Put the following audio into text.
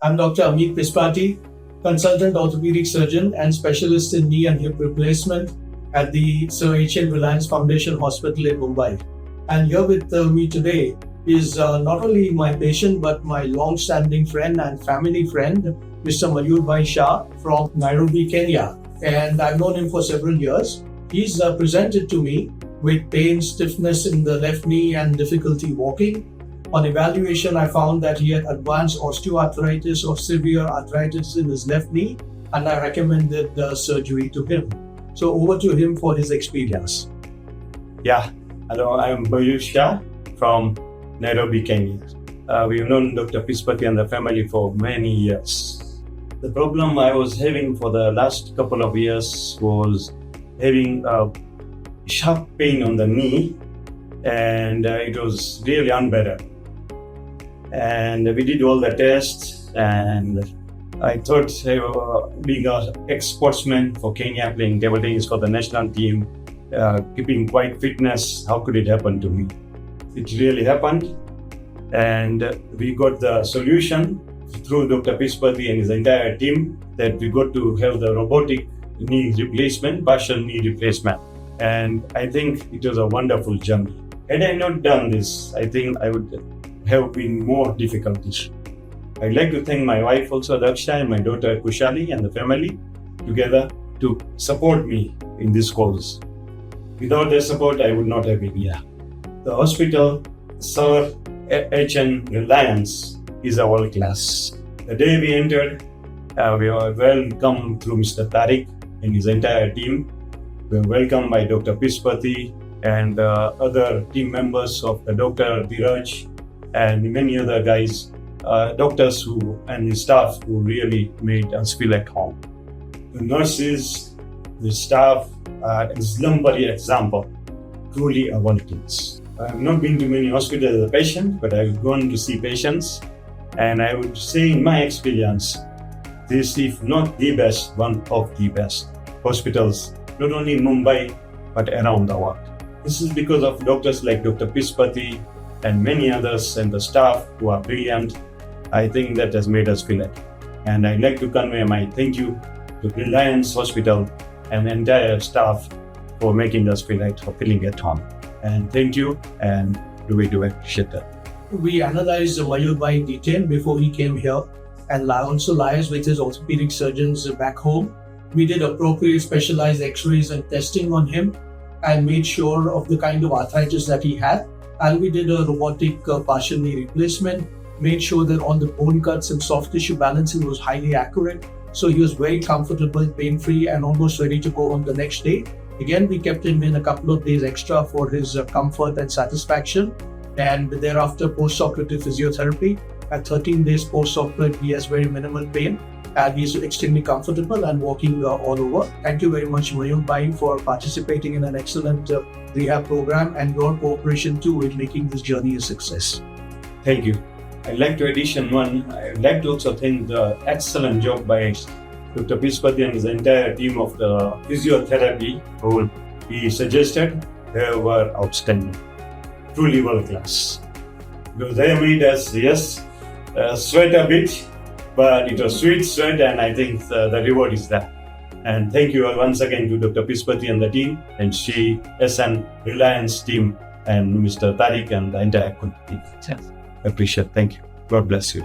I'm Dr. Ameet Pispati, consultant orthopedic surgeon and specialist in knee and hip replacement at the Sir H.N. Reliance Foundation Hospital in Mumbai. And here with me today is not only my patient but my long-standing friend and family friend, Mr. Mayurkumar Shah from Nairobi, Kenya. And I've known him for several years. He's presented to me with pain, stiffness in the left knee and difficulty walking. On evaluation, I found that he had advanced osteoarthritis or severe arthritis in his left knee, and I recommended surgery to him. So over to him for his experience. Yeah, hello, I'm Mayur Shah from Nairobi, Kenya. We've known Dr. Pispati and the family for many years. The problem I was having for the last couple of years was having sharp pain on the knee, and it was really unbearable. And we did all the tests, and I thought, being an ex-sportsman for Kenya, playing table tennis for the national team, keeping quite fitness, how could it happen to me? It really happened, and we got the solution through Dr. Pispati and his entire team that we got to have the robotic knee replacement, partial knee replacement. And I think it was a wonderful journey. Had I not done this, I think I would have been more difficulties. I'd like to thank my wife also, Daksha, and my daughter Kushali and the family together to support me in this cause. Without their support, I would not have been here. The hospital, Sir H.N. Reliance, is a world class. The day we entered, we were welcomed through Mr. Tariq and his entire team. We were welcomed by Dr. Pispati and other team members of the Dr. Biraj and many other guys, doctors and staff who really made us feel at home. The nurses, the staff are exemplary example, truly a world class. I have not been to many hospitals as a patient, but I've gone to see patients, and I would say in my experience, this if not the best, one of the best hospitals, not only in Mumbai, but around the world. This is because of doctors like Dr. Pispati and many others and the staff who are brilliant. I think that has made us feel it. And I'd like to convey my thank you to Reliance Hospital and the entire staff for making us feel like feeling at home. And thank you, and we do appreciate that. We analyzed Mayurbai in detail before he came here, and also liaised with his orthopedic surgeons back home. We did appropriate specialized x-rays and testing on him and made sure of the kind of arthritis that he had. And we did a robotic partial knee replacement, made sure that on the bone cuts and soft tissue balancing was highly accurate. So he was very comfortable, pain-free, and almost ready to go on the next day. Again, we kept him in a couple of days extra for his comfort and satisfaction. And thereafter, post-operative physiotherapy. At 13 days post-operative, he has very minimal pain, and he's extremely comfortable and walking all over. Thank you very much, Mayur, for participating in an excellent rehab program and your cooperation too in making this journey a success. Thank you. I'd like to addition one. I'd like to also thank the excellent job by Dr. Pispati and his entire team of the physiotherapy who he suggested. They were outstanding, truly world class. Because they made us, sweat a bit, but it was sweet sweat, and I think the reward is there. And thank you once again to Dr. Pispati and the team, and SN Reliance team, and Mr. Tariq and the entire team. Appreciate. Thank you. God bless you.